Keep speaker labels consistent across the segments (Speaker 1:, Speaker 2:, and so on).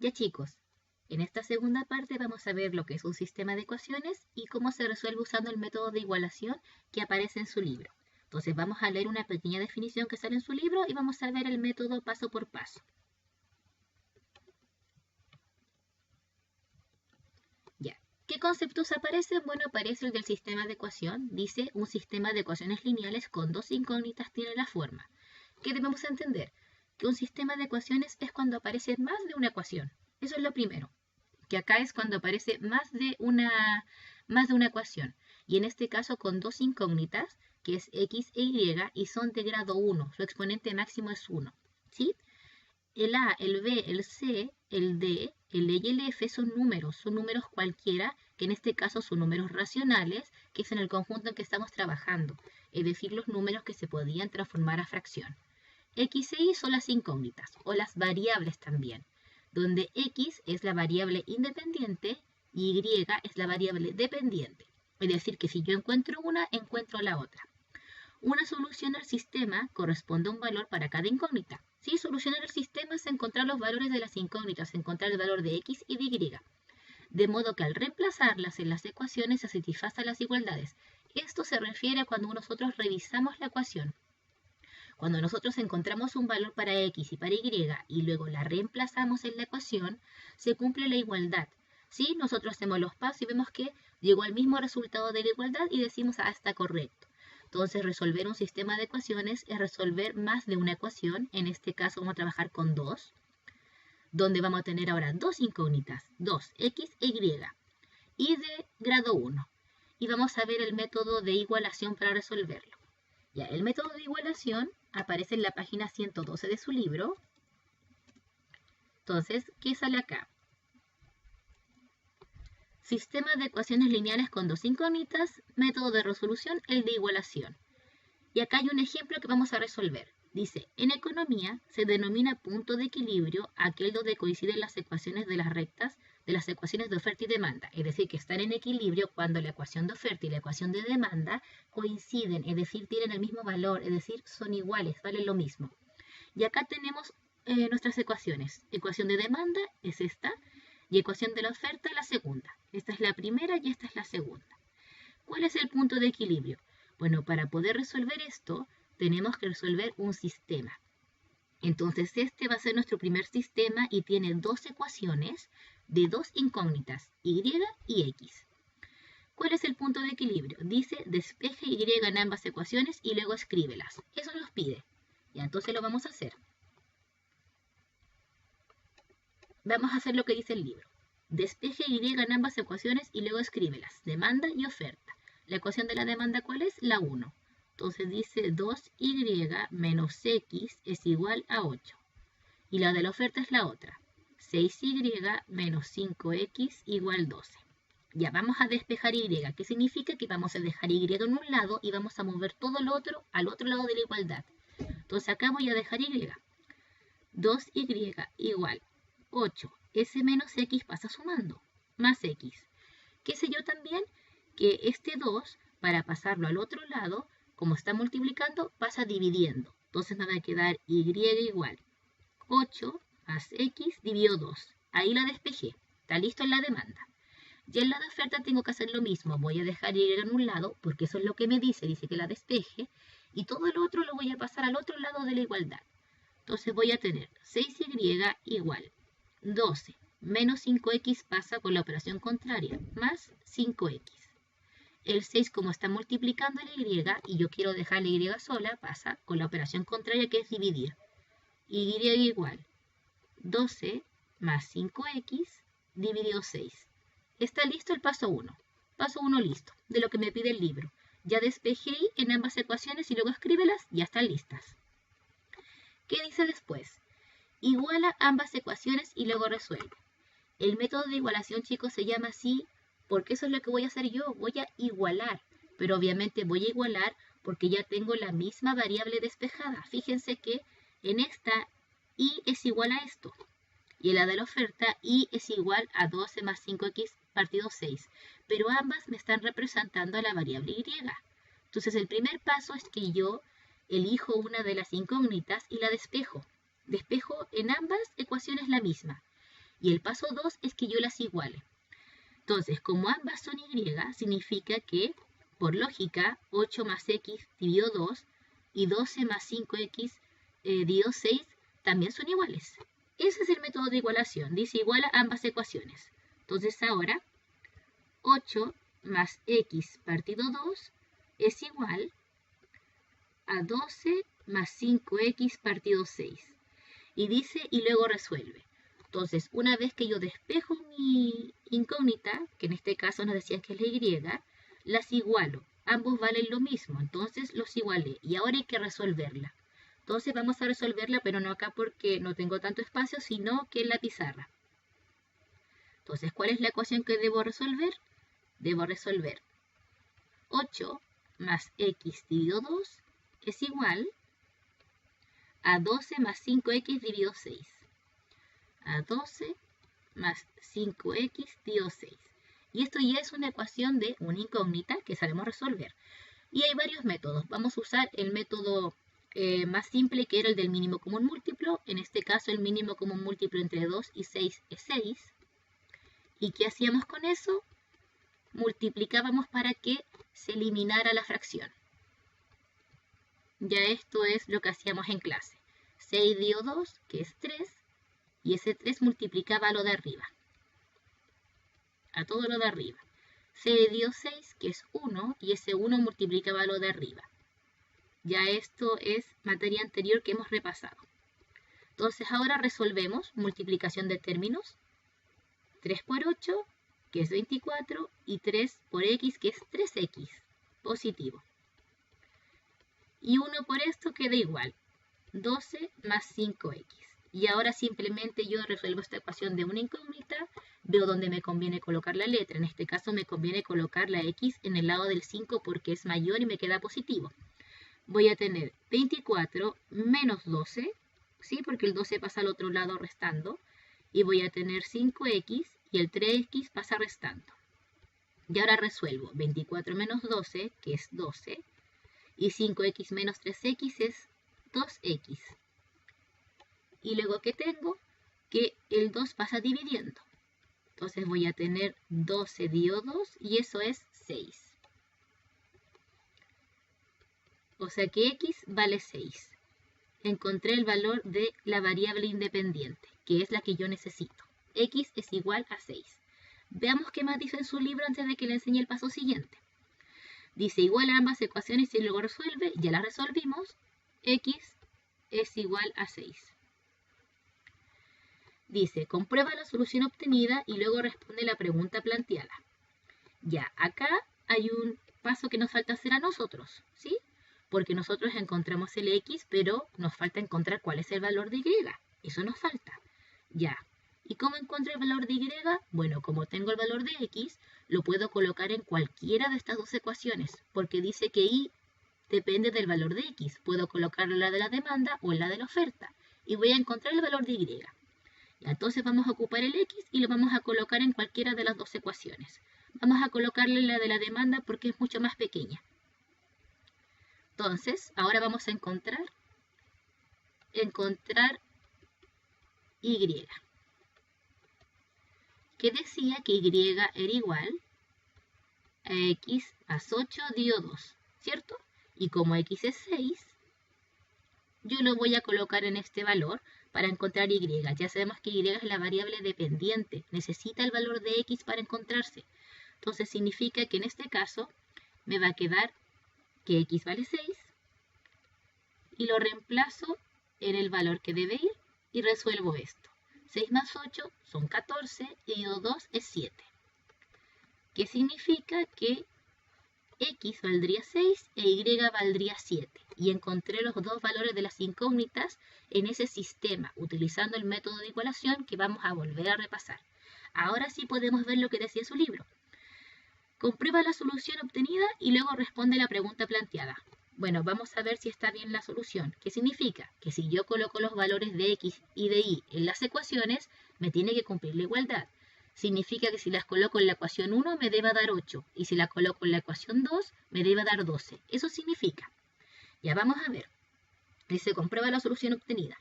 Speaker 1: Ya chicos, en esta segunda parte vamos a ver lo que es un sistema de ecuaciones y cómo se resuelve usando el método de igualación que aparece en su libro. Entonces vamos a leer una pequeña definición que sale en su libro y vamos a ver el método paso por paso. Ya. ¿Qué conceptos aparecen? Bueno, aparece el del sistema de ecuación. Dice, un sistema de ecuaciones lineales con dos incógnitas tiene la forma. ¿Qué debemos entender? Que un sistema de ecuaciones es cuando aparece más de una ecuación. Eso es lo primero. Que acá es cuando aparece más de una ecuación. Y en este caso con dos incógnitas, que es x e y son de grado 1. Su exponente máximo es 1. ¿Sí? El A, el B, el C, el D, el E y el F son números cualquiera, que en este caso son números racionales, que es en el conjunto en que estamos trabajando, es decir, los números que se podían transformar a fracción. X e Y son las incógnitas, o las variables también, donde X es la variable independiente y Y es la variable dependiente. Es decir, que si yo encuentro una, encuentro la otra. Una solución al sistema corresponde a un valor para cada incógnita. ¿Sí? Solucionar el sistema es encontrar los valores de las incógnitas, encontrar el valor de X y de Y. De modo que al reemplazarlas en las ecuaciones se satisfacen las igualdades. Esto se refiere a cuando nosotros revisamos la ecuación. Cuando nosotros encontramos un valor para X y para Y y luego la reemplazamos en la ecuación, se cumple la igualdad. ¿Sí? Nosotros hacemos los pasos y vemos que llegó al mismo resultado de la igualdad y decimos, ah, está correcto. Entonces, resolver un sistema de ecuaciones es resolver más de una ecuación. En este caso vamos a trabajar con dos, donde vamos a tener ahora dos incógnitas, 2, x e y de grado 1. Y vamos a ver el método de igualación para resolverlo. Ya, el método de igualación aparece en la página 112 de su libro. Entonces, ¿qué sale acá? Sistema de ecuaciones lineales con dos incógnitas, método de resolución, el de igualación. Y acá hay un ejemplo que vamos a resolver. Dice, en economía se denomina punto de equilibrio aquel donde coinciden las ecuaciones de las rectas de las ecuaciones de oferta y demanda. Es decir, que están en equilibrio cuando la ecuación de oferta y la ecuación de demanda coinciden, es decir, tienen el mismo valor, es decir, son iguales, valen lo mismo. Y acá tenemos nuestras ecuaciones. Ecuación de demanda es esta y ecuación de la oferta la segunda. Esta es la primera y esta es la segunda. ¿Cuál es el punto de equilibrio? Bueno, para poder resolver esto, tenemos que resolver un sistema. Entonces, este va a ser nuestro primer sistema y tiene dos ecuaciones de dos incógnitas, y y x. ¿Cuál es el punto de equilibrio? Dice, despeje y en ambas ecuaciones y luego escríbelas. Eso nos pide. Ya, entonces lo vamos a hacer. Vamos a hacer lo que dice el libro. Despeje y en ambas ecuaciones y luego escríbelas. Demanda y oferta. La ecuación de la demanda, ¿cuál es? La 1. Entonces dice 2y menos x es igual a 8. Y la de la oferta es la otra. 6y menos 5x igual 12. Ya, vamos a despejar y. ¿Qué significa? Que vamos a dejar y en un lado y vamos a mover todo lo otro al otro lado de la igualdad. Entonces acá voy a dejar y. 2y igual 8. S menos x pasa sumando. Más x. ¿Qué sé yo también? Que este 2, para pasarlo al otro lado, como está multiplicando, pasa dividiendo. Entonces me va a quedar y igual 8 más x dividido 2. Ahí la despejé. Está listo en la demanda. Y en la de oferta tengo que hacer lo mismo. Voy a dejar y en un lado, porque eso es lo que me dice. Dice que la despeje. Y todo el otro lo voy a pasar al otro lado de la igualdad. Entonces voy a tener 6y igual 12 menos 5x pasa con la operación contraria, más 5x. El 6, como está multiplicando la y yo quiero dejar la y sola, pasa con la operación contraria, que es dividir. Y igual 12 más 5x dividido 6. Está listo el paso 1. Paso 1 listo, de lo que me pide el libro. Ya despejé en ambas ecuaciones y luego escríbelas, ya están listas. ¿Qué dice después? Iguala ambas ecuaciones y luego resuelve. El método de igualación, chicos, se llama así porque eso es lo que voy a hacer yo. Voy a igualar, pero obviamente voy a igualar porque ya tengo la misma variable despejada. Fíjense que en esta y es igual a esto. Y en la de la oferta y es igual a 12 más 5x partido 6. Pero ambas me están representando a la variable y. Entonces el primer paso es que yo elijo una de las incógnitas y la despejo. Despejo en ambas ecuaciones la misma. Y el paso 2 es que yo las iguale. Entonces, como ambas son y, significa que, por lógica, 8 más x dividido 2 y 12 más 5x dividido 6 también son iguales. Ese es el método de igualación. Dice iguala ambas ecuaciones. Entonces ahora, 8 más x partido 2 es igual a 12 más 5x partido 6. Y dice, y luego resuelve. Entonces, una vez que yo despejo mi incógnita, que en este caso nos decían que es la y, las igualo. Ambos valen lo mismo, entonces los igualé. Y ahora hay que resolverla. Entonces vamos a resolverla, pero no acá porque no tengo tanto espacio, sino que en la pizarra. Entonces, ¿cuál es la ecuación que debo resolver? Debo resolver 8 más x dividido 2 es igual a 12 más 5x dividido 6. A 12 más 5x dividido 6. Y esto ya es una ecuación de una incógnita que sabemos resolver. Y hay varios métodos. Vamos a usar el método más simple, que era el del mínimo común múltiplo. En este caso el mínimo común múltiplo entre 2 y 6 es 6. ¿Y qué hacíamos con eso? Multiplicábamos para que se eliminara la fracción. Ya esto es lo que hacíamos en clase. 6 dividido 2, que es 3, y ese 3 multiplicaba a lo de arriba. A todo lo de arriba. 6 dividido 6, que es 1, y ese 1 multiplicaba a lo de arriba. Ya esto es materia anterior que hemos repasado. Entonces ahora resolvemos multiplicación de términos. 3 por 8, que es 24, y 3 por x, que es 3x, positivo. Y 1 por esto queda igual, 12 más 5x. Y ahora simplemente yo resuelvo esta ecuación de una incógnita, veo dónde me conviene colocar la letra. En este caso me conviene colocar la x en el lado del 5 porque es mayor y me queda positivo. Voy a tener 24 menos 12, ¿sí? Porque el 12 pasa al otro lado restando. Y voy a tener 5x y el 3x pasa restando. Y ahora resuelvo 24 menos 12, que es 12. Y 5x menos 3x es 2x. Y luego que tengo que el 2 pasa dividiendo. Entonces voy a tener 12 dividido 2 y eso es 6. O sea que x vale 6. Encontré el valor de la variable independiente, que es la que yo necesito. X es igual a 6. Veamos qué más dice en su libro antes de que le enseñe el paso siguiente. Dice igual a ambas ecuaciones y luego resuelve. Ya las resolvimos. X es igual a 6. Dice, comprueba la solución obtenida y luego responde la pregunta planteada. Ya, acá hay un paso que nos falta hacer a nosotros, ¿sí? Porque nosotros encontramos el x, pero nos falta encontrar cuál es el valor de y. Eso nos falta. Ya. ¿Y cómo encuentro el valor de y? Bueno, como tengo el valor de x, lo puedo colocar en cualquiera de estas dos ecuaciones, porque dice que y depende del valor de x. Puedo colocarlo en la de la demanda o en la de la oferta. Y voy a encontrar el valor de y. Entonces vamos a ocupar el x y lo vamos a colocar en cualquiera de las dos ecuaciones. Vamos a colocarle la de la demanda porque es mucho más pequeña. Entonces, ahora vamos a encontrar y. Que decía que y era igual a x más 8 dividido 2, ¿cierto? Y como x es 6, yo lo voy a colocar en este valor para encontrar y. Ya sabemos que y es la variable dependiente, necesita el valor de x para encontrarse. Entonces significa que en este caso me va a quedar que x vale 6 y lo reemplazo en el valor que debe ir y resuelvo esto. 6 más 8 son 14 y 2 es 7. ¿Qué significa? Que x valdría 6 e y valdría 7. Y encontré los dos valores de las incógnitas en ese sistema, utilizando el método de igualación que vamos a volver a repasar. Ahora sí podemos ver lo que decía su libro. Comprueba la solución obtenida y luego responde la pregunta planteada. Bueno, vamos a ver si está bien la solución. ¿Qué significa? Que si yo coloco los valores de x y de y en las ecuaciones, me tiene que cumplir la igualdad. Significa que si las coloco en la ecuación 1 me deba dar 8 y si la coloco en la ecuación 2 me deba dar 12. Eso significa. Ya vamos a ver. Dice, comprueba la solución obtenida.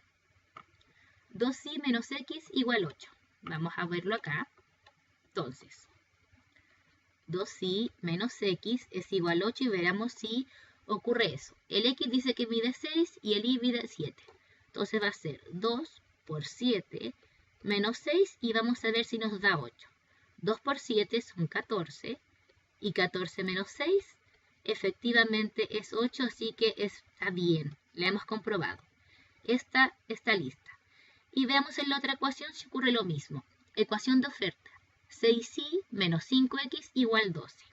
Speaker 1: 2y menos x igual 8. Vamos a verlo acá. Entonces, 2y menos x es igual a 8 y veremos si ocurre eso. El x dice que mide 6 y el y mide 7. Entonces va a ser 2 por 7 menos 6 y vamos a ver si nos da 8. 2 por 7 son 14 y 14 menos 6 efectivamente es 8, así que está bien. La hemos comprobado. Esta está lista. Y veamos en la otra ecuación si ocurre lo mismo. Ecuación de oferta. 6y menos 5x igual 12.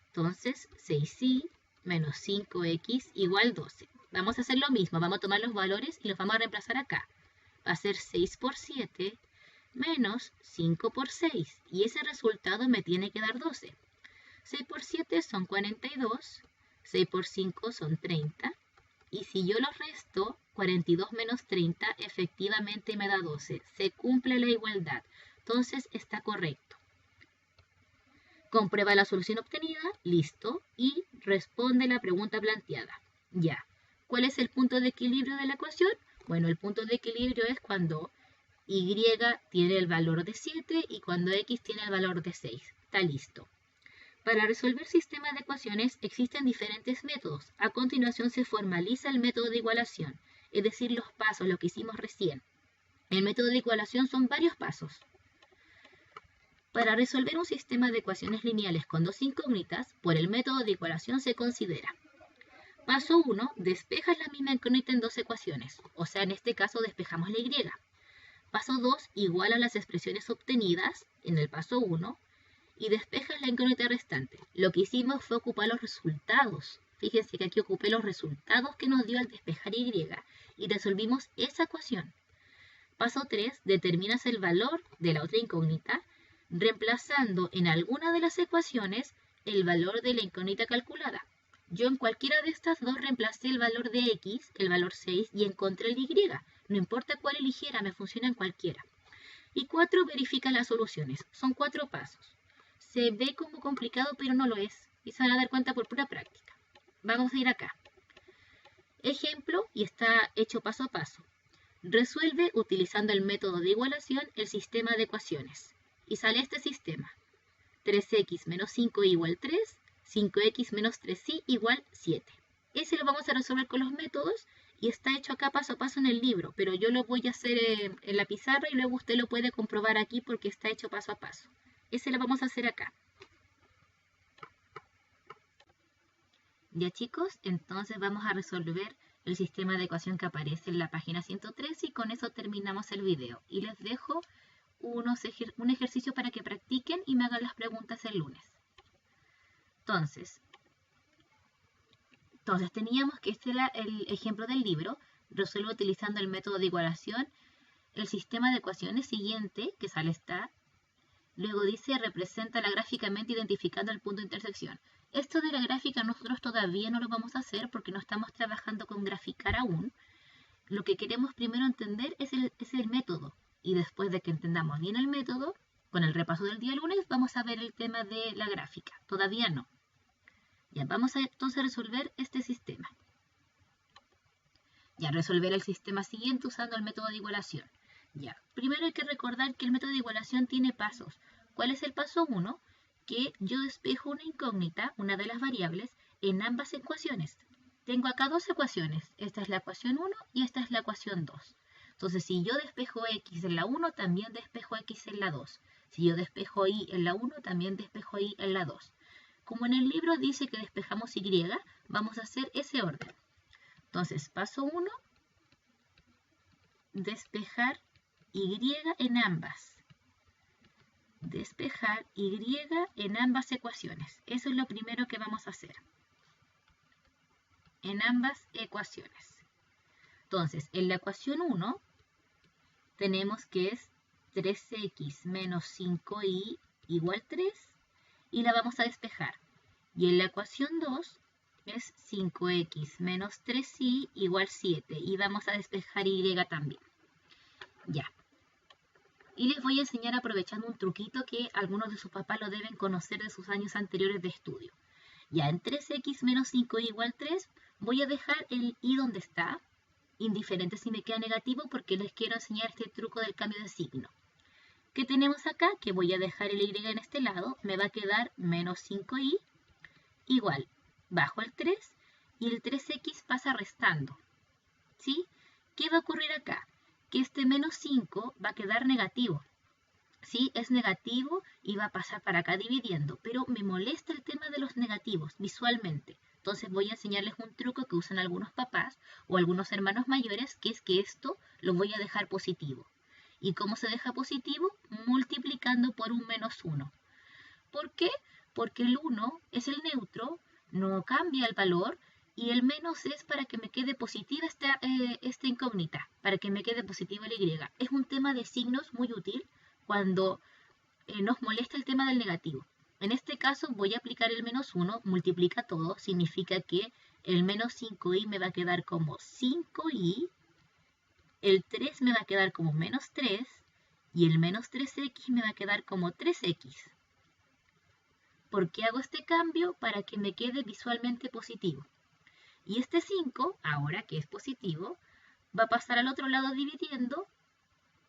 Speaker 1: Entonces, 6y menos 5x igual 12. Vamos a hacer lo mismo. Vamos a tomar los valores y los vamos a reemplazar acá. Va a ser 6 por 7 menos 5 por 6. Y ese resultado me tiene que dar 12. 6 por 7 son 42. 6 por 5 son 30. Y si yo los resto, 42 menos 30 efectivamente me da 12. Se cumple la igualdad. Entonces está correcto. Comprueba la solución obtenida, listo, y responde la pregunta planteada. Ya. ¿Cuál es el punto de equilibrio de la ecuación? Bueno, el punto de equilibrio es cuando y tiene el valor de 7 y cuando x tiene el valor de 6. Está listo. Para resolver sistemas de ecuaciones existen diferentes métodos. A continuación se formaliza el método de igualación, es decir, los pasos, lo que hicimos recién. El método de igualación son varios pasos. Para resolver un sistema de ecuaciones lineales con dos incógnitas, por el método de igualación se considera. Paso 1, despejas la misma incógnita en dos ecuaciones, o sea, en este caso despejamos la y. Paso 2, iguala las expresiones obtenidas en el paso 1 y despejas la incógnita restante. Lo que hicimos fue ocupar los resultados. Fíjense que aquí ocupé los resultados que nos dio al despejar y resolvimos esa ecuación. Paso 3, determinas el valor de la otra incógnita, reemplazando en alguna de las ecuaciones el valor de la incógnita calculada. Yo en cualquiera de estas dos reemplacé el valor de x, el valor 6, y encontré el y. No importa cuál eligiera, me funciona en cualquiera. Y 4, verifica las soluciones. Son 4 pasos. Se ve como complicado, pero no lo es. Y se van a dar cuenta por pura práctica. Vamos a ir acá. Ejemplo, y está hecho paso a paso. Resuelve, utilizando el método de igualación, el sistema de ecuaciones. Y sale este sistema. 3x menos 5 igual 3, 5x menos 3y igual 7. Ese lo vamos a resolver con los métodos y está hecho acá paso a paso en el libro, pero yo lo voy a hacer en la pizarra y luego usted lo puede comprobar aquí porque está hecho paso a paso. Ese lo vamos a hacer acá. Ya chicos, entonces vamos a resolver el sistema de ecuación que aparece en la página 103 y con eso terminamos el video. Y les dejo un ejercicio para que practiquen y me hagan las preguntas el lunes. Entonces teníamos que este era el ejemplo del libro. Resuelvo utilizando el método de igualación el sistema de ecuaciones siguiente, que sale esta. Luego dice, represéntala gráficamente identificando el punto de intersección. Esto de la gráfica nosotros todavía no lo vamos a hacer porque no estamos trabajando con graficar aún. Lo que queremos primero entender es el método. Y después de que entendamos bien el método, con el repaso del día lunes, vamos a ver el tema de la gráfica. Todavía no. Ya, vamos a entonces resolver este sistema. Ya, resolver el sistema siguiente usando el método de igualación. Ya, primero hay que recordar que el método de igualación tiene pasos. ¿Cuál es el paso 1? Que yo despejo una incógnita, una de las variables, en ambas ecuaciones. Tengo acá dos ecuaciones. Esta es la ecuación 1 y esta es la ecuación 2. Entonces, si yo despejo x en la 1, también despejo x en la 2. Si yo despejo y en la 1, también despejo y en la 2. Como en el libro dice que despejamos y, vamos a hacer ese orden. Entonces, paso 1, despejar y en ambas. Despejar y en ambas ecuaciones. Eso es lo primero que vamos a hacer. En ambas ecuaciones. Entonces, en la ecuación 1 tenemos que es 3x menos 5y igual 3 y la vamos a despejar. Y en la ecuación 2 es 5x menos 3y igual 7 y vamos a despejar y también. Ya. Y les voy a enseñar aprovechando un truquito que algunos de sus papás lo deben conocer de sus años anteriores de estudio. Ya en 3x menos 5y igual 3 voy a dejar el y donde está indiferente si me queda negativo porque les quiero enseñar este truco del cambio de signo. ¿Qué tenemos acá? Que voy a dejar el y en este lado, me va a quedar menos 5y igual, bajo el 3 y el 3x pasa restando, ¿sí? ¿Qué va a ocurrir acá? Que este menos 5 va a quedar negativo, ¿sí? Es negativo y va a pasar para acá dividiendo, pero me molesta el tema de los negativos visualmente. Entonces voy a enseñarles un truco que usan algunos papás o algunos hermanos mayores, que es que esto lo voy a dejar positivo. ¿Y cómo se deja positivo? Multiplicando por un menos 1. ¿Por qué? Porque el 1 es el neutro, no cambia el valor, y el menos es para que me quede positiva esta incógnita, para que me quede positiva el y. Es un tema de signos muy útil cuando nos molesta el tema del negativo. En este caso voy a aplicar el menos 1, multiplica todo, significa que el menos 5y me va a quedar como 5y, el 3 me va a quedar como menos 3 y el menos 3x me va a quedar como 3x. ¿Por qué hago este cambio? Para que me quede visualmente positivo. Y este 5, ahora que es positivo, va a pasar al otro lado dividiendo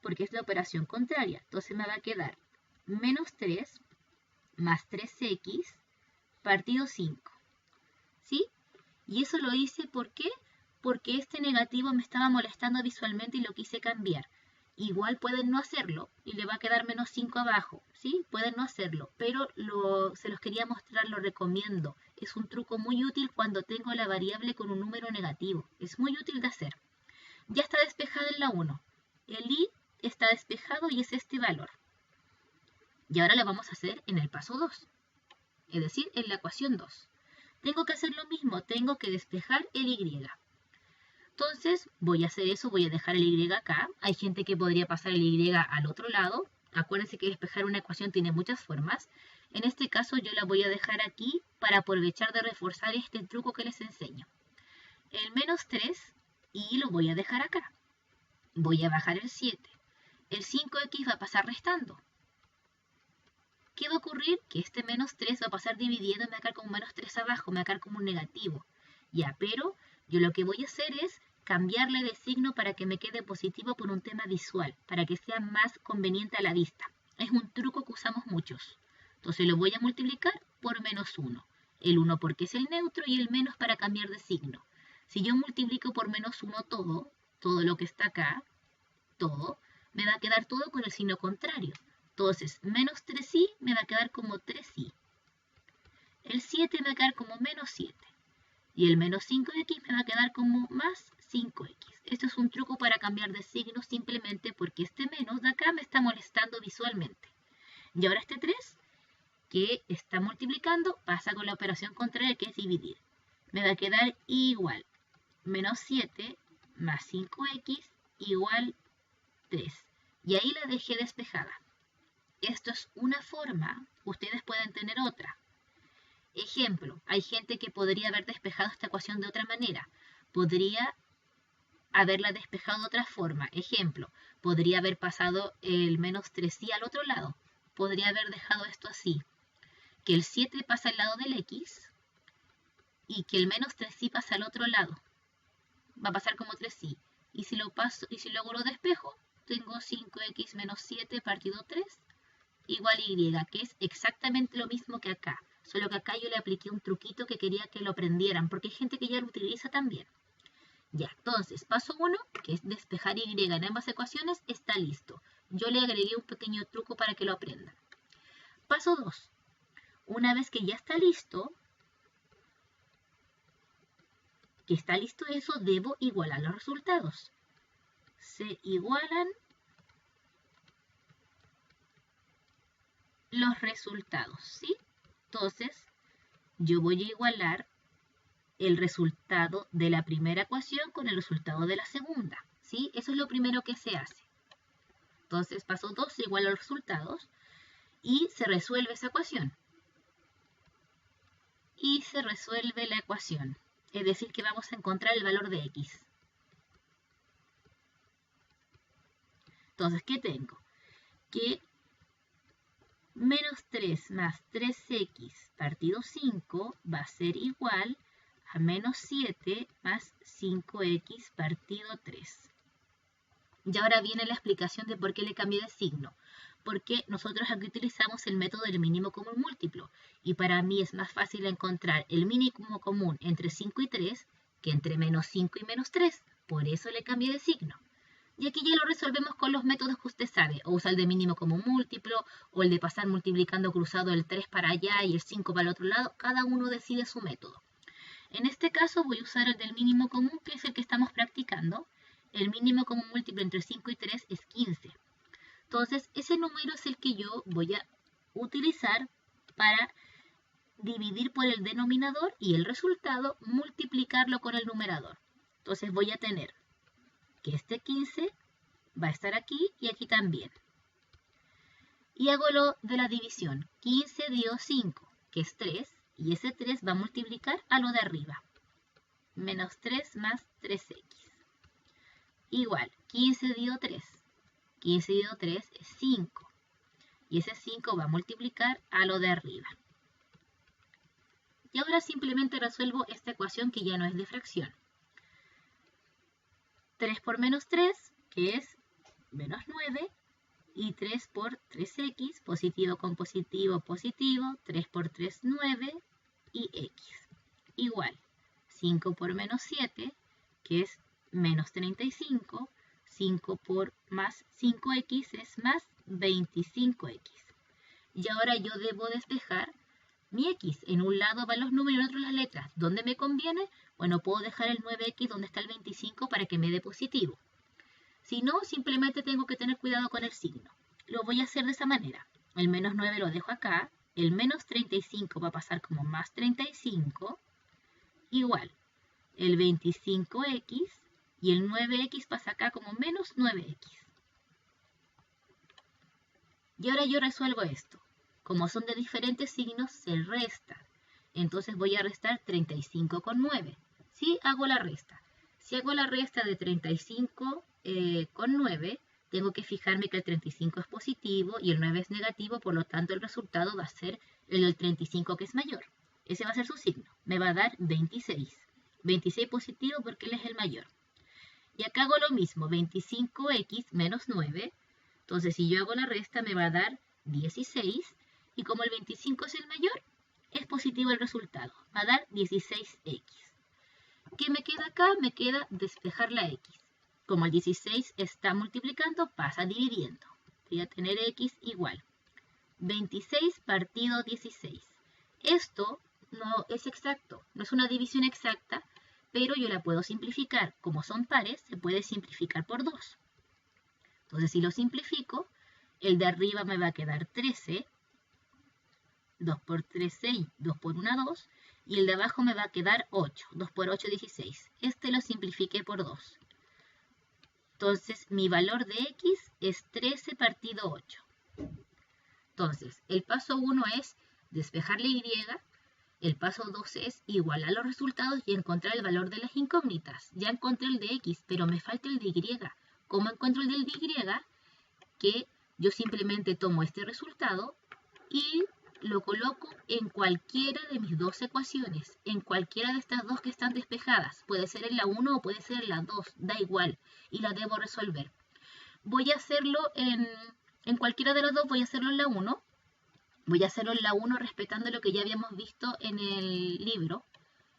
Speaker 1: porque es la operación contraria. Entonces me va a quedar menos 3 más 3x partido 5. ¿Sí? Y eso lo hice ¿por qué? Porque este negativo me estaba molestando visualmente y lo quise cambiar. Igual pueden no hacerlo y le va a quedar menos 5 abajo, ¿sí? Pueden no hacerlo, pero se los quería mostrar, lo recomiendo. Es un truco muy útil cuando tengo la variable con un número negativo. Es muy útil de hacer. Ya está despejada en la 1. El y está despejado y es este valor. Y ahora lo vamos a hacer en el paso 2, es decir, en la ecuación 2. Tengo que hacer lo mismo, tengo que despejar el y. Entonces voy a hacer eso, voy a dejar el y acá. Hay gente que podría pasar el y al otro lado. Acuérdense que despejar una ecuación tiene muchas formas. En este caso yo la voy a dejar aquí para aprovechar de reforzar este truco que les enseño. El menos 3 y lo voy a dejar acá. Voy a bajar el 7. El 5x va a pasar restando. ¿Qué va a ocurrir? Que este menos 3 va a pasar dividiendo y me va a quedar como menos 3 abajo, me va a quedar como un negativo. Ya, pero yo lo que voy a hacer es cambiarle de signo para que me quede positivo por un tema visual, para que sea más conveniente a la vista. Es un truco que usamos muchos. Entonces lo voy a multiplicar por menos 1. El 1 porque es el neutro y el menos para cambiar de signo. Si yo multiplico por menos 1 todo lo que está acá, todo, me va a quedar todo con el signo contrario. Entonces, menos 3i me va a quedar como 3i. El 7 me va a quedar como menos 7. Y el menos 5x me va a quedar como más 5x. Esto es un truco para cambiar de signo simplemente porque este menos de acá me está molestando visualmente. Y ahora este 3, que está multiplicando, pasa con la operación contraria que es dividir. Me va a quedar igual. Menos 7 más 5x igual 3. Y ahí la dejé despejada. Esto es una forma, ustedes pueden tener otra. Ejemplo, hay gente que podría haber despejado esta ecuación de otra manera. Podría haberla despejado de otra forma. Ejemplo, podría haber pasado el menos 3i al otro lado. Podría haber dejado esto así. Que el 7 pasa al lado del x y que el menos 3i pasa al otro lado. Va a pasar como 3i. Y si luego lo despejo, tengo 5x menos 7 partido 3 igual y, que es exactamente lo mismo que acá, solo que acá yo le apliqué un truquito que quería que lo aprendieran, porque hay gente que ya lo utiliza también. Ya, entonces, paso 1, que es despejar y en ambas ecuaciones, está listo. Yo le agregué un pequeño truco para que lo aprendan. Paso 2, una vez que ya está listo, eso, debo igualar los resultados. Se igualan los resultados, ¿sí? Entonces, yo voy a igualar el resultado de la primera ecuación con el resultado de la segunda, ¿sí? Eso es lo primero que se hace. Entonces, paso 2, se igualan los resultados y se resuelve esa ecuación. Y se resuelve la ecuación, es decir, que vamos a encontrar el valor de x. Entonces, ¿qué tengo? Que menos 3 más 3x partido 5 va a ser igual a menos 7 más 5x partido 3. Y ahora viene la explicación de por qué le cambié de signo. Porque nosotros aquí utilizamos el método del mínimo común múltiplo. Y para mí es más fácil encontrar el mínimo común entre 5 y 3 que entre menos 5 y menos 3. Por eso le cambié de signo. Y aquí ya lo resolvemos con los métodos que usted sabe. O usa el de mínimo común múltiplo, o el de pasar multiplicando cruzado el 3 para allá y el 5 para el otro lado. Cada uno decide su método. En este caso voy a usar el del mínimo común, que es el que estamos practicando. El mínimo común múltiplo entre 5 y 3 es 15. Entonces, ese número es el que yo voy a utilizar para dividir por el denominador y el resultado multiplicarlo con el numerador. Entonces voy a tener que este 15 va a estar aquí y aquí también. Y hago lo de la división. 15 dividido 5, que es 3, y ese 3 va a multiplicar a lo de arriba. Menos 3 más 3x. Igual, 15 dividido 3. 15 dividido 3 es 5. Y ese 5 va a multiplicar a lo de arriba. Y ahora simplemente resuelvo esta ecuación que ya no es de fracción. 3 por menos 3, que es menos 9. Y 3 por 3x, positivo con positivo, positivo. 3 por 3, 9. Y x. Igual, 5 por menos 7, que es menos 35. 5 por más 5x es más 25x. Y ahora yo debo despejar mi x. En un lado van los números y en otro las letras. ¿Dónde me conviene? Bueno, puedo dejar el 9x donde está el 25 para que me dé positivo. Si no, simplemente tengo que tener cuidado con el signo. Lo voy a hacer de esa manera. El menos 9 lo dejo acá. El menos 35 va a pasar como más 35. Igual. El 25x. Y el 9x pasa acá como menos 9x. Y ahora yo resuelvo esto. Como son de diferentes signos, se restan. Entonces voy a restar 35 con 9. Si hago la resta. Si hago la resta de 35 con 9, tengo que fijarme que el 35 es positivo y el 9 es negativo, por lo tanto el resultado va a ser el del 35 que es mayor. Ese va a ser su signo. Me va a dar 26. 26 positivo porque él es el mayor. Y acá hago lo mismo, 25x menos 9. Entonces, si yo hago la resta, me va a dar 16. Y como el 25 es el mayor, es positivo el resultado. Va a dar 16x. ¿Qué me queda acá? Me queda despejar la x. Como el 16 está multiplicando, pasa dividiendo. Voy a tener x igual 26 partido 16. Esto no es exacto, no es una división exacta, pero yo la puedo simplificar. Como son pares, se puede simplificar por 2. Entonces, si lo simplifico, el de arriba me va a quedar 13. 2 por 3, 6. 2 por 1, 2. Y el de abajo me va a quedar 8. 2 por 8, 16. Este lo simplifiqué por 2. Entonces, mi valor de x es 13 partido 8. Entonces, el paso 1 es despejar la y. El paso 2 es igualar los resultados y encontrar el valor de las incógnitas. Ya encontré el de x, pero me falta el de y. ¿Cómo encuentro el del de y? Que yo simplemente tomo este resultado y lo coloco en cualquiera de mis dos ecuaciones. En cualquiera de estas dos que están despejadas. Puede ser en la 1 o puede ser en la 2. Da igual. Y la debo resolver. Voy a hacerlo en cualquiera de las dos. Voy a hacerlo en la 1. Voy a hacerlo en la 1 respetando lo que ya habíamos visto en el libro.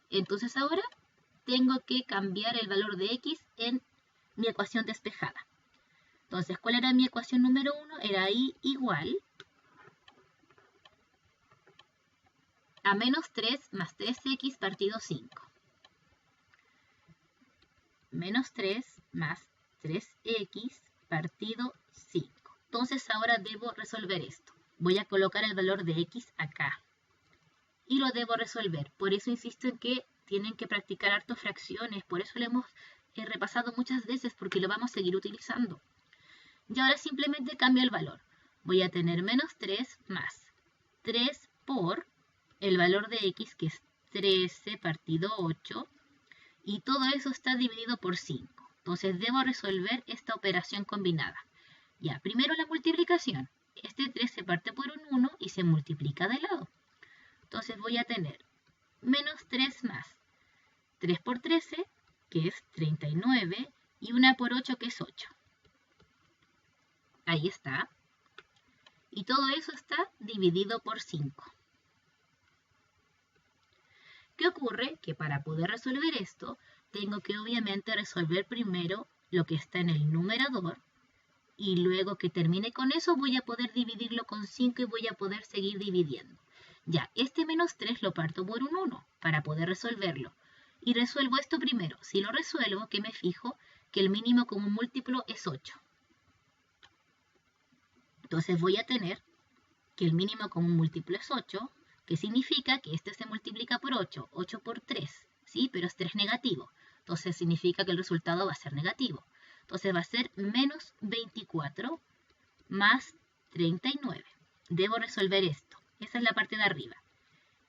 Speaker 1: Entonces ahora tengo que cambiar el valor de x en mi ecuación despejada. Entonces, ¿cuál era mi ecuación número 1? Era y igual a menos 3 más 3x partido 5. Menos 3 más 3x partido 5. Entonces ahora debo resolver esto. Voy a colocar el valor de x acá. Y lo debo resolver. Por eso insisto en que tienen que practicar harto fracciones. Por eso lo hemos repasado muchas veces, porque lo vamos a seguir utilizando. Y ahora simplemente cambio el valor. Voy a tener menos 3 más 3 por el valor de x, que es 13 partido 8. Y todo eso está dividido por 5. Entonces debo resolver esta operación combinada. Ya, primero la multiplicación. Este 3 se parte por un 1 y se multiplica de lado. Entonces voy a tener menos 3 más 3 por 13, que es 39, y 1 por 8, que es 8. Ahí está. Y todo eso está dividido por 5. ¿Qué ocurre? Que para poder resolver esto, tengo que obviamente resolver primero lo que está en el numerador, y luego que termine con eso voy a poder dividirlo con 5 y voy a poder seguir dividiendo. Ya, este menos 3 lo parto por un 1 para poder resolverlo. Y resuelvo esto primero. Si lo resuelvo, que me fijo que el mínimo común múltiplo es 8. Entonces voy a tener que el mínimo común múltiplo es 8, que significa que este se multiplica por 8, 8 por 3, ¿sí? Pero es 3 negativo. Entonces significa que el resultado va a ser negativo. Entonces va a ser menos 24 más 39. Debo resolver esto. Esa es la parte de arriba.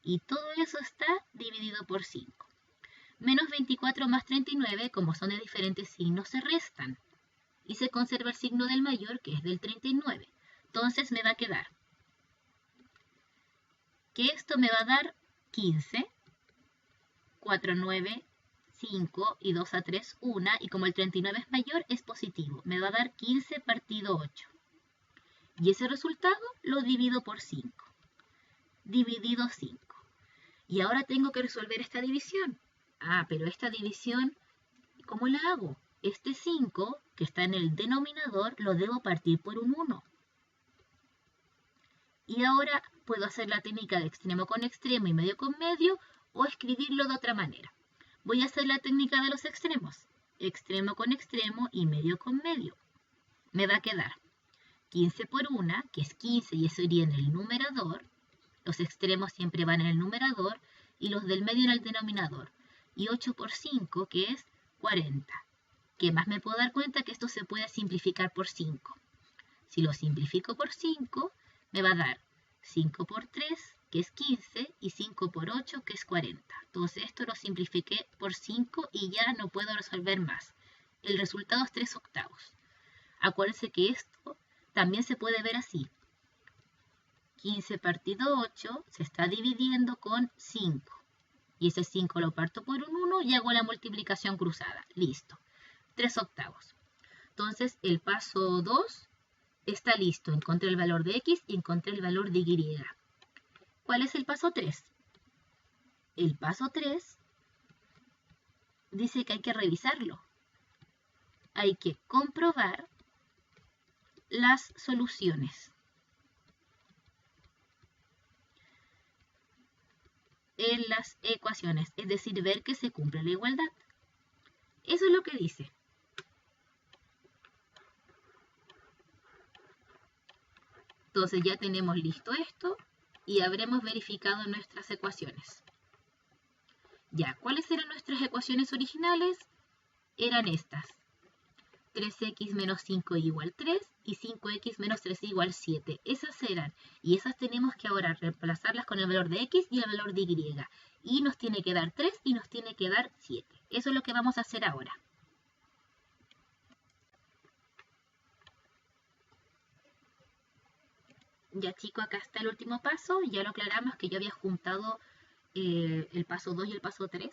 Speaker 1: Y todo eso está dividido por 5. Menos 24 más 39, como son de diferentes signos, se restan. Y se conserva el signo del mayor, que es del 39. Entonces me va a quedar que esto me va a dar 15, 4, 9, 5 y 2 a 3, 1. Y como el 39 es mayor, es positivo. Me va a dar 15 partido 8. Y ese resultado lo divido por 5. Dividido 5. Y ahora tengo que resolver esta división. Ah, pero esta división, ¿cómo la hago? Este 5, que está en el denominador, lo debo partir por un 1. Y ahora puedo hacer la técnica de extremo con extremo y medio con medio, o escribirlo de otra manera. Voy a hacer la técnica de los extremos. Extremo con extremo y medio con medio. Me va a quedar 15 por 1, que es 15 y eso iría en el numerador. Los extremos siempre van en el numerador y los del medio en el denominador. Y 8 por 5, que es 40. ¿Qué más me puedo dar cuenta? Que esto se puede simplificar por 5. Si lo simplifico por 5, me va a dar 5 por 3, que es 15, y 5 por 8, que es 40. Entonces esto lo simplifiqué por 5 y ya no puedo resolver más. El resultado es 3 octavos. Acuérdense que esto también se puede ver así. 15 partido 8 se está dividiendo con 5. Y ese 5 lo parto por un 1 y hago la multiplicación cruzada. Listo. 3 octavos. Entonces el paso 2 está listo. Encontré el valor de X y encontré el valor de Y. ¿Cuál es el paso 3? El paso 3 dice que hay que revisarlo. Hay que comprobar las soluciones en las ecuaciones, es decir, ver que se cumple la igualdad. Eso es lo que dice. Entonces ya tenemos listo esto y habremos verificado nuestras ecuaciones. Ya, ¿cuáles eran nuestras ecuaciones originales? Eran estas. 3x menos 5 igual 3 y 5x menos 3 igual 7. Esas eran. Y esas tenemos que ahora reemplazarlas con el valor de x y el valor de y. Y nos tiene que dar 3 y nos tiene que dar 7. Eso es lo que vamos a hacer ahora. Ya chicos, acá está el último paso. Ya lo aclaramos que yo había juntado el paso 2 y el paso 3.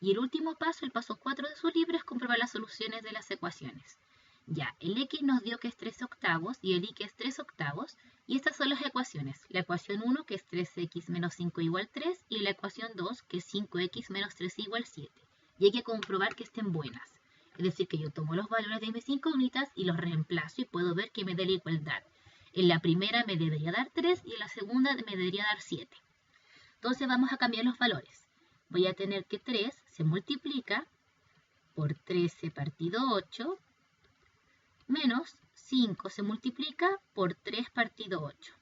Speaker 1: Y el último paso, el paso 4 de su libro, es comprobar las soluciones de las ecuaciones. Ya, el x nos dio que es 3 octavos y el y que es 3 octavos. Y estas son las ecuaciones. La ecuación 1, que es 3x menos 5 igual 3. Y la ecuación 2, que es 5x menos 3 igual 7. Y hay que comprobar que estén buenas. Es decir, que yo tomo los valores de mis incógnitas y los reemplazo y puedo ver que me dé la igualdad. En la primera me debería dar 3 y en la segunda me debería dar 7. Entonces vamos a cambiar los valores. Voy a tener que 3 se multiplica por 13 partido 8 menos 5 se multiplica por 3 partido 8.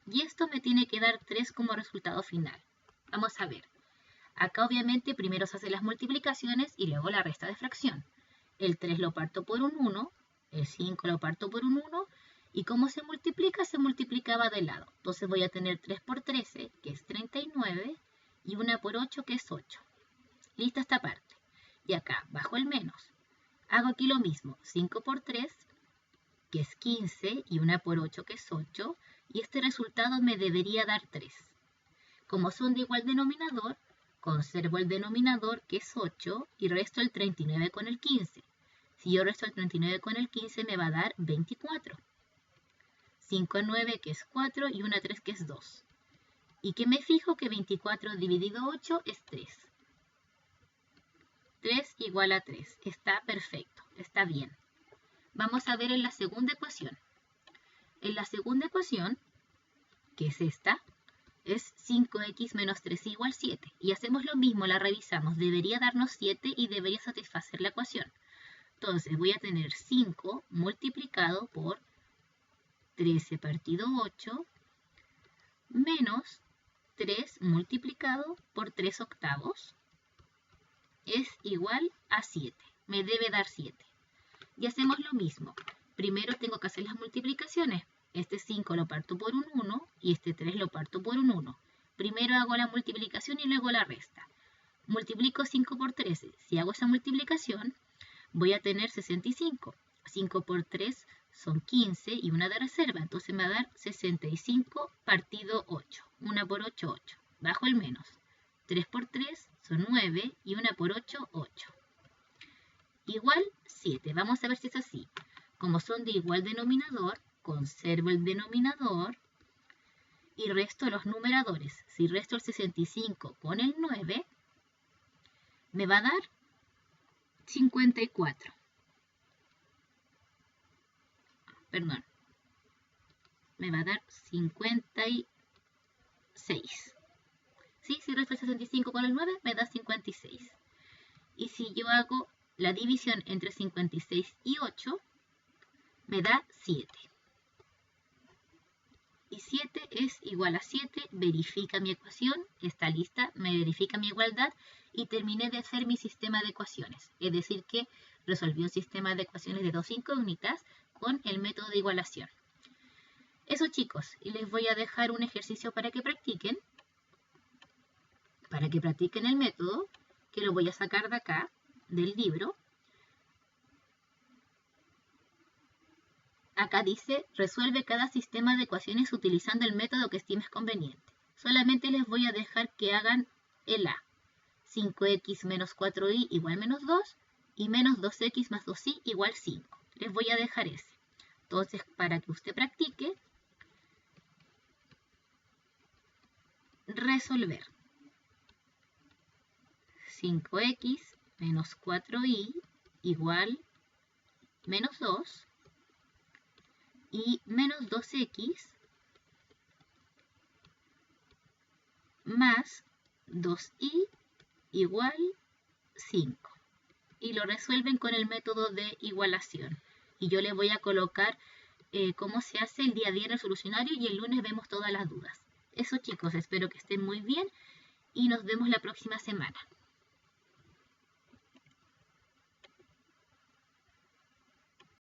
Speaker 1: Y esto me tiene que dar 3 como resultado final. Vamos a ver. Acá obviamente primero se hacen las multiplicaciones y luego la resta de fracción. El 3 lo parto por un 1, el 5 lo parto por un 1, y como se multiplicaba de lado. Entonces voy a tener 3 por 13, que es 39, y 1 por 8, que es 8. Lista esta parte. Y acá, bajo el menos. Hago aquí lo mismo. 5 por 3, que es 15, y 1 por 8, que es 8. Y este resultado me debería dar 3. Como son de igual denominador, conservo el denominador, que es 8, y resto el 39 con el 15. Si yo resto el 39 con el 15, me va a dar 24. 5 9, que es 4, y 1 3, que es 2. Y que me fijo que 24 dividido 8 es 3. 3 igual a 3. Está perfecto, está bien. Vamos a ver en la segunda ecuación. En la segunda ecuación, que es esta, es 5x menos 3 igual 7. Y hacemos lo mismo, la revisamos. Debería darnos 7 y debería satisfacer la ecuación. Entonces voy a tener 5 multiplicado por 13 partido 8 menos 3 multiplicado por 3 octavos es igual a 7. Me debe dar 7. Y hacemos lo mismo. Primero tengo que hacer las multiplicaciones. Este 5 lo parto por un 1 y este 3 lo parto por un 1. Primero hago la multiplicación y luego la resta. Multiplico 5 por 13. Si hago esa multiplicación, voy a tener 65. 5 por 3 son 15 y una de reserva. Entonces me va a dar 65 partido 8. 1 por 8, 8. Bajo el menos. 3 por 3 son 9 y 1 por 8, 8. Igual 7. Vamos a ver si es así. Como son de igual denominador, conservo el denominador y resto los numeradores. Si resto el 65 con el 9, me va a dar 54. Perdón. Me va a dar 56. ¿Sí? Si resto el 65 con el 9, me da 56. Y si yo hago la división entre 56 y 8, me da 7. Y 7 es igual a 7, verifica mi ecuación, está lista, me verifica mi igualdad y terminé de hacer mi sistema de ecuaciones. Es decir que resolví un sistema de ecuaciones de dos incógnitas con el método de igualación. Eso, chicos, y les voy a dejar un ejercicio para que practiquen el método, que lo voy a sacar de acá, del libro. Acá dice, resuelve cada sistema de ecuaciones utilizando el método que estimes conveniente. Solamente les voy a dejar que hagan el A. 5x menos 4y igual menos 2 y menos 2x más 2y igual 5. Les voy a dejar ese. Entonces, para que usted practique, resolver. 5x menos 4y igual menos 2 y menos 2x más 2y igual 5. Y lo resuelven con el método de igualación. Y yo les voy a colocar cómo se hace el día a día en el solucionario y el lunes vemos todas las dudas. Eso, chicos, espero que estén muy bien y nos vemos la próxima semana.